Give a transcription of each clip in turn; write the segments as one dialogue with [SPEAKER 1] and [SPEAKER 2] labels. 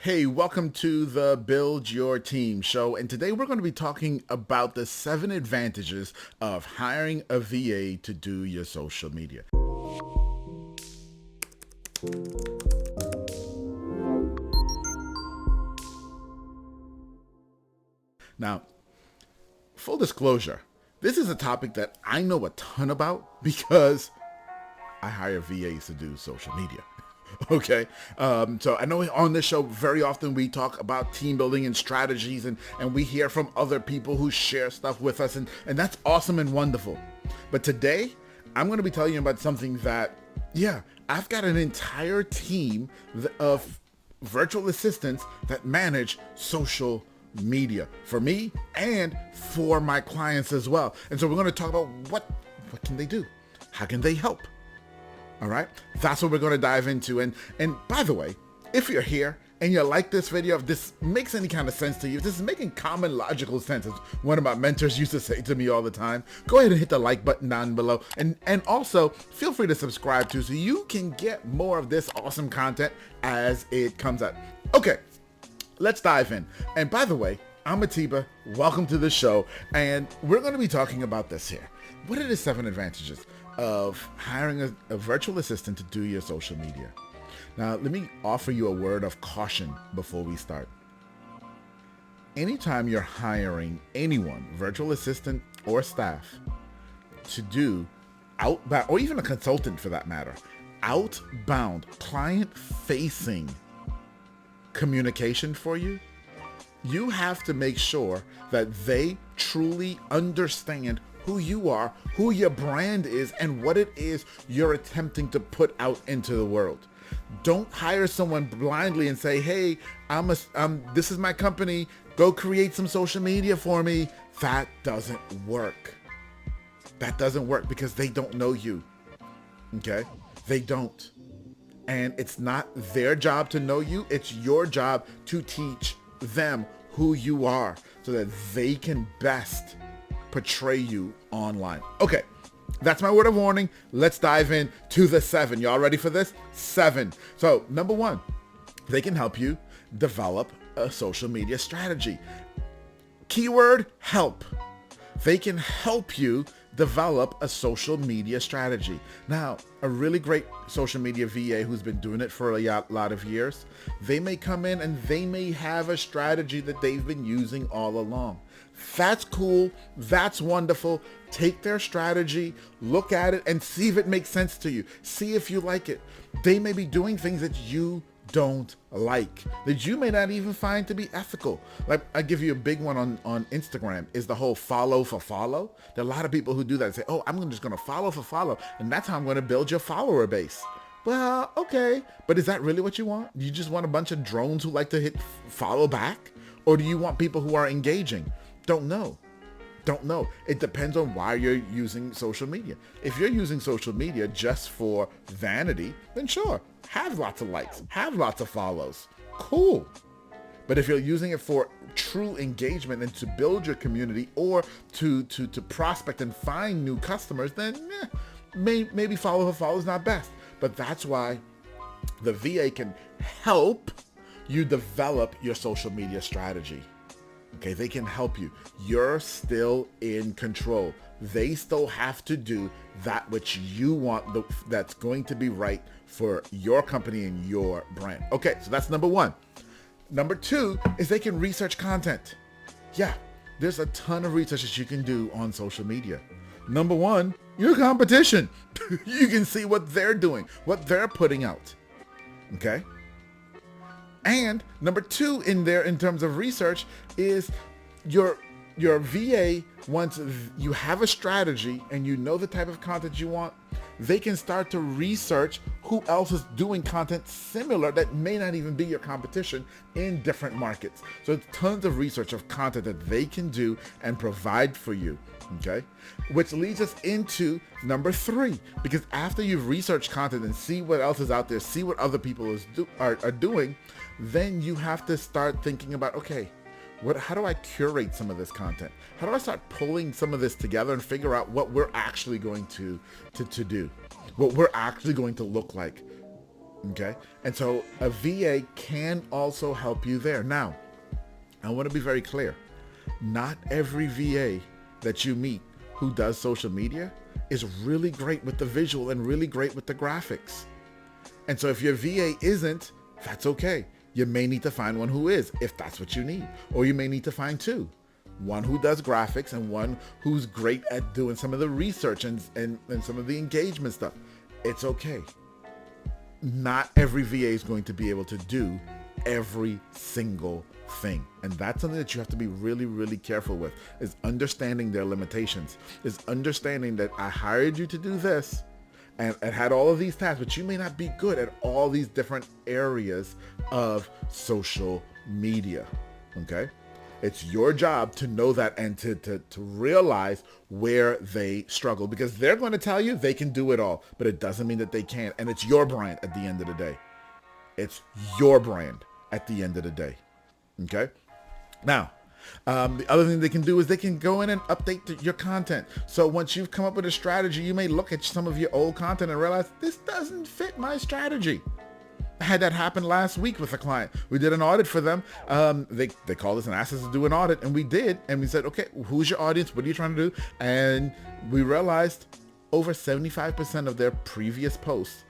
[SPEAKER 1] Hey, welcome to the Build Your Team show. And today we're going to be talking about the 7 advantages of hiring a VA to do your social media. Now, full disclosure, this is a topic that I know a ton about because I hire VAs to do social media. Okay. So I know on this show, very often we talk about team building and strategies and we hear from other people who share stuff with us and that's awesome and wonderful. But today I'm going to be telling you about something that, I've got an entire team of virtual assistants that manage social media for me and for my clients as well. And so we're going to talk about what can they do? How can they help? All right, that's what we're going to dive into. And by the way, if you're here and you like this video, if this makes any kind of sense to you, if this is making common logical sense, as one of my mentors used to say to me all the time, go ahead and hit the like button down below. And also feel free to subscribe too, so you can get more of this awesome content as it comes out. Okay, let's dive in. And by the way, I'm Atiba. Welcome to the show. And we're going to be talking about this here. What are the 7 advantages of hiring a virtual assistant to do your social media? Now, let me offer you a word of caution before we start. Anytime you're hiring anyone, virtual assistant or staff, to do outbound, or even a consultant for that matter, outbound, client-facing communication for you, you have to make sure that they truly understand who you are, who your brand is, and what it is you're attempting to put out into the world. Don't hire someone blindly and say, hey, this is my company, go create some social media for me. That doesn't work. That doesn't work because they don't know you, okay? They don't. And it's not their job to know you, it's your job to teach them who you are so that they can best portray you online. Okay, that's my word of warning. Let's dive in to the 7. Y'all ready for this? 7. So number 1, they can help you develop a social media strategy. Keyword, help. They can help you develop a social media strategy. Now, a really great social media VA who's been doing it for a lot of years, they may come in and they may have a strategy that they've been using all along. That's cool. That's wonderful. Take their strategy, look at it, and see if it makes sense to you. See if you like it. They may be doing things that you don't like, that you may not even find to be ethical. Like, I give you a big one on Instagram is the whole follow for follow. There are a lot of people who do that and say, oh, I'm just going to follow for follow, and that's how I'm going to build your follower base. Well, okay, but is that really what you want? You just want a bunch of drones who like to hit follow back? Or do you want people who are engaging? Don't know. It depends on why you're using social media. If you're using social media just for vanity, then sure, have lots of likes, have lots of follows. Cool. But if you're using it for true engagement and to build your community or to prospect and find new customers, then maybe follow for follow is not best. But that's why the VA can help you develop your social media strategy. Okay, they can help you. You're still in control. They still have to do that which you want, that's going to be right for your company and your brand. Okay, so that's number 1. Number 2 is they can research content. Yeah, there's a ton of research that you can do on social media. Number 1, your competition. You can see what they're doing, what they're putting out. Okay? And number 2 in terms of research is your VA, once you have a strategy and you know the type of content you want, they can start to research who else is doing content similar that may not even be your competition in different markets. So it's tons of research of content that they can do and provide for you. Okay, which leads us into number 3, because after you've researched content and see what else is out there, see what other people are doing, then you have to start thinking about, okay, how do I curate some of this content? How do I start pulling some of this together and figure out what we're actually going to do, what we're actually going to look like? Okay. And so a VA can also help you there. Now, I want to be very clear. Not every VA that you meet who does social media is really great with the visual and really great with the graphics. And so if your VA isn't, that's okay. You may need to find one who is, if that's what you need. Or you may need to find two. One who does graphics and one who's great at doing some of the research and some of the engagement stuff. It's okay. Not every VA is going to be able to do every single thing. And that's something that you have to be really, really careful with, is understanding their limitations, is understanding that I hired you to do this and had all of these tasks, but you may not be good at all these different areas of social media. Okay? It's your job to know that and to realize where they struggle, because they're going to tell you they can do it all, but it doesn't mean that they can't. And it's your brand at the end of the day. It's your brand at the end of the day. Okay? Now, the other thing they can do is they can go in and update your content. So once you've come up with a strategy, you may look at some of your old content and realize this doesn't fit my strategy. I had that happen last week with a client. We did an audit for them. They called us and asked us to do an audit, and we did. And we said, okay, who's your audience? What are you trying to do? And we realized over 75% of their previous posts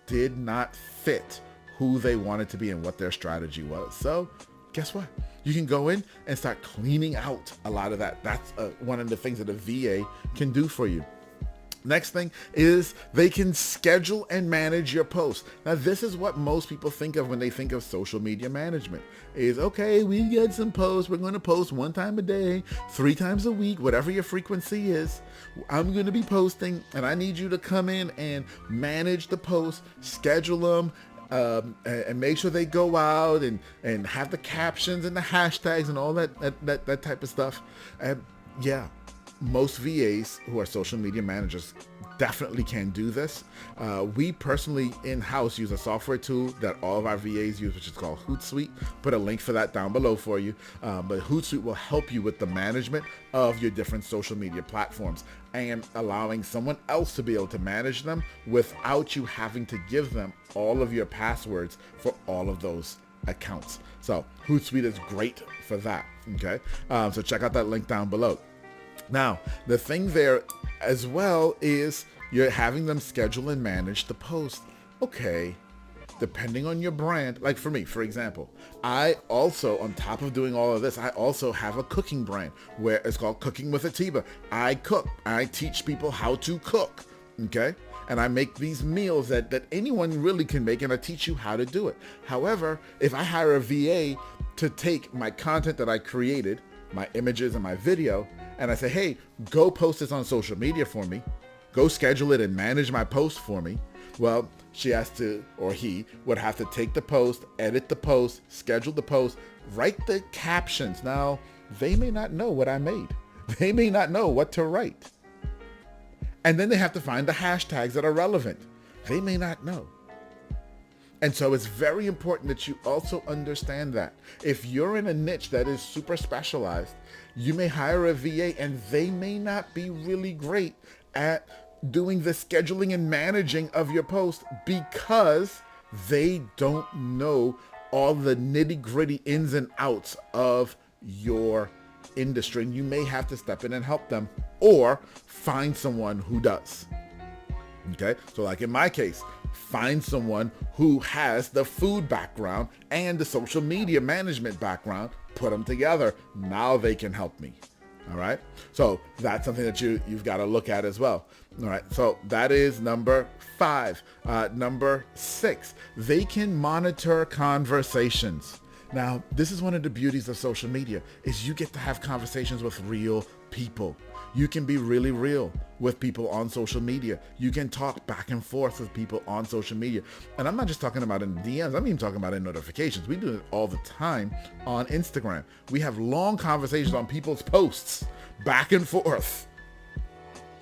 [SPEAKER 1] did not fit who they wanted to be and what their strategy was. So guess what? You can go in and start cleaning out a lot of that. That's one of the things that a VA can do for you. Next thing is they can schedule and manage your posts. Now, this is what most people think of when they think of social media management is, okay, we get some posts. We're going to post 1 time a day, 3 times a week, whatever your frequency is. I'm going to be posting, and I need you to come in and manage the posts, schedule them, and make sure they go out and have the captions and the hashtags and all that type of stuff. And yeah, most VAs who are social media managers definitely can do this. We personally in-house use a software tool that all of our VAs use, which is called Hootsuite. Put a link for that down below for you. But Hootsuite will help you with the management of your different social media platforms and allowing someone else to be able to manage them without you having to give them all of your passwords for all of those accounts. So Hootsuite is great for that. Okay, so check out that link down below. Now, the thing there as well is you're having them schedule and manage the post. Okay, depending on your brand, like for me, for example, I also, on top of doing all of this, I also have a cooking brand where it's called Cooking with Atiba. I cook. I teach people how to cook. Okay? And I make these meals that anyone really can make, and I teach you how to do it. However, if I hire a VA to take my content that I created, my images and my video, and I say, hey, go post this on social media for me. Go schedule it and manage my post for me. Well, she has to, or he would have to take the post, edit the post, schedule the post, write the captions. Now, they may not know what I made. They may not know what to write. And then they have to find the hashtags that are relevant. They may not know. And so it's very important that you also understand that. If you're in a niche that is super specialized, you may hire a VA and they may not be really great at doing the scheduling and managing of your post because they don't know all the nitty-gritty ins and outs of your industry. And you may have to step in and help them or find someone who does. Okay, so like in my case, find someone who has the food background and the social media management background, put them together. Now they can help me. All right, so that's something that you've got to look at as well. All right, so that is number 5. Number 6, they can monitor conversations. Now, this is one of the beauties of social media is you get to have conversations with real people. You can be really real with people on social media. You can talk back and forth with people on social media. And I'm not just talking about in DMs. I'm even talking about in notifications. We do it all the time on Instagram. We have long conversations on people's posts, back and forth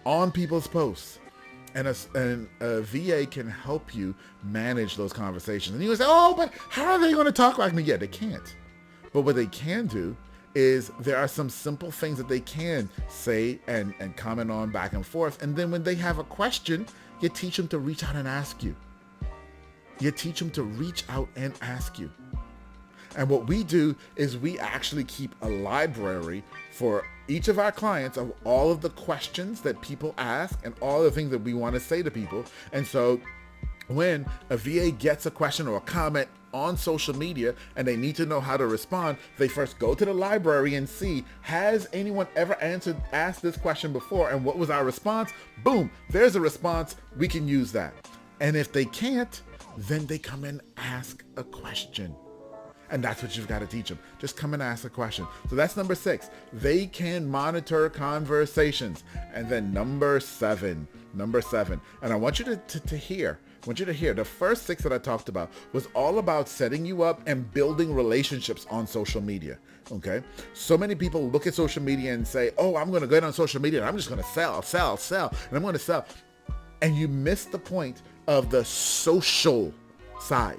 [SPEAKER 1] on people's posts. And a VA can help you manage those conversations. And you say, oh, but how are they going to talk like me? Yeah, they can't. But what they can do is there are some simple things that they can say and comment on back and forth. And then when they have a question, you teach them to reach out and ask you. You teach them to reach out and ask you. And what we do is we actually keep a library for each of our clients of all of the questions that people ask and all the things that we want to say to people. And so when a VA gets a question or a comment on social media and they need to know how to respond, they first go to the library and see, has anyone ever asked this question before? And what was our response? Boom, there's a response. We can use that. And if they can't, then they come and ask a question. And that's what you've got to teach them. Just come and ask a question. So that's number 6. They can monitor conversations. And then number seven. And I want you to hear. The first 6 that I talked about was all about setting you up and building relationships on social media. Okay. So many people look at social media and say, oh, I'm going to get on social media and I'm just going to sell, and I'm going to sell. And you miss the point of the social side.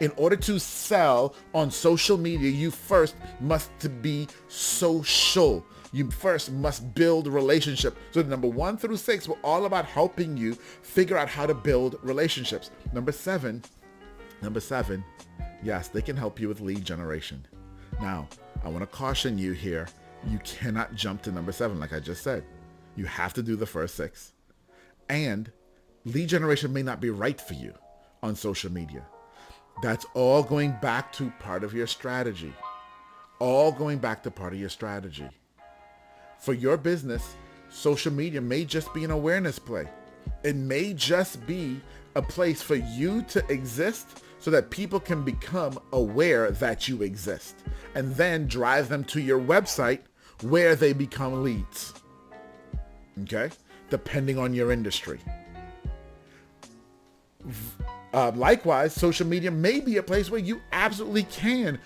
[SPEAKER 1] In order to sell on social media, you first must be social. You first must build relationship. So number 1 through 6 were all about helping you figure out how to build relationships. Number seven, yes, they can help you with lead generation. Now, I want to caution you here. You cannot jump to number 7, like I just said. You have to do the first 6. And lead generation may not be right for you on social media. That's all going back to part of your strategy. For your business, social media may just be an awareness play. It may just be a place for you to exist so that people can become aware that you exist and then drive them to your website where they become leads. Okay? Depending on your industry. Likewise, social media may be a place where you absolutely can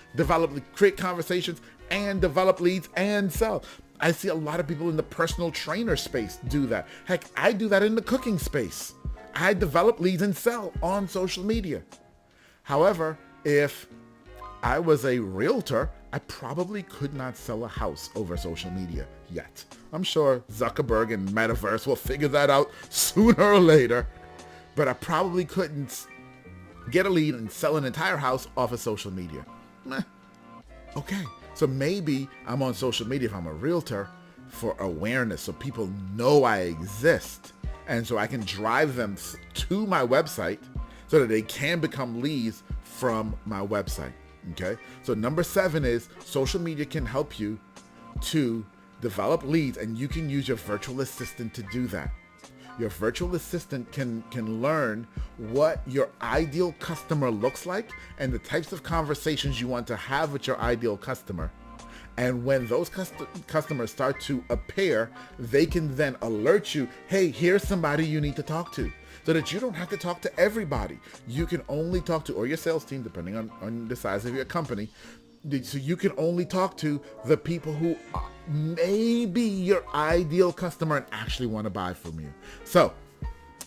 [SPEAKER 1] create conversations and develop leads and sell. I see a lot of people in the personal trainer space do that. Heck, I do that in the cooking space. I develop leads and sell on social media. However, if I was a realtor, I probably could not sell a house over social media yet. I'm sure Zuckerberg and Metaverse will figure that out sooner or later, but I probably couldn't get a lead and sell an entire house off of social media. Okay, so maybe I'm on social media if I'm a realtor for awareness, so people know I exist, and so I can drive them to my website so that they can become leads from my website. Okay, so number 7 is social media can help you to develop leads, and you can use your virtual assistant to do that. Your virtual assistant can learn what your ideal customer looks like and the types of conversations you want to have with your ideal customer. And when those customers start to appear, they can then alert you, hey, here's somebody you need to talk to. So that you don't have to talk to everybody. You can only talk to, or your sales team, depending on the size of your company. So you can only talk to the people who may be your ideal customer and actually want to buy from you. So,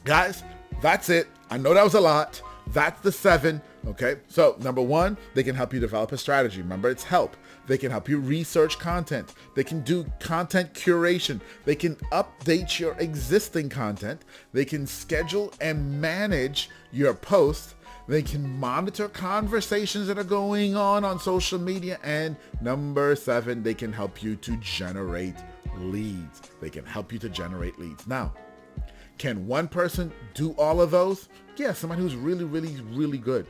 [SPEAKER 1] guys, that's it. I know that was a lot. That's the 7. Okay. So number 1, they can help you develop a strategy. Remember, it's help. They can help you research content. They can do content curation. They can update your existing content. They can schedule and manage your posts. They can monitor conversations that are going on social media. And number 7, they can help you to generate leads. Now, can one person do all of those? Yeah, somebody who's really, really, really good.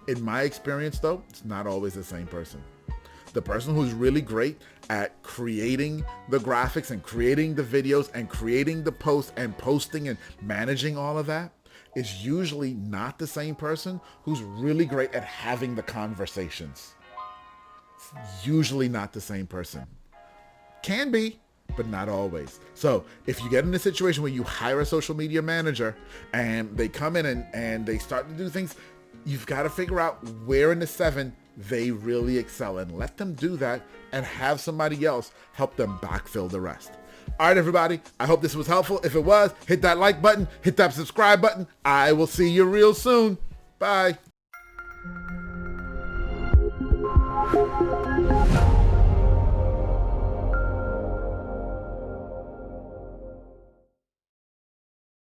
[SPEAKER 1] In my experience, though, it's not always the same person. The person who's really great at creating the graphics and creating the videos and creating the posts and posting and managing all of that is usually not the same person who's really great at having the conversations. It's usually not the same person. Can be, but not always. So if you get in a situation where you hire a social media manager and they come in and they start to do things, you've got to figure out where in the 7 they really excel and let them do that and have somebody else help them backfill the rest. All right, everybody, I hope this was helpful. If it was, hit that like button, hit that subscribe button. I will see you real soon. Bye.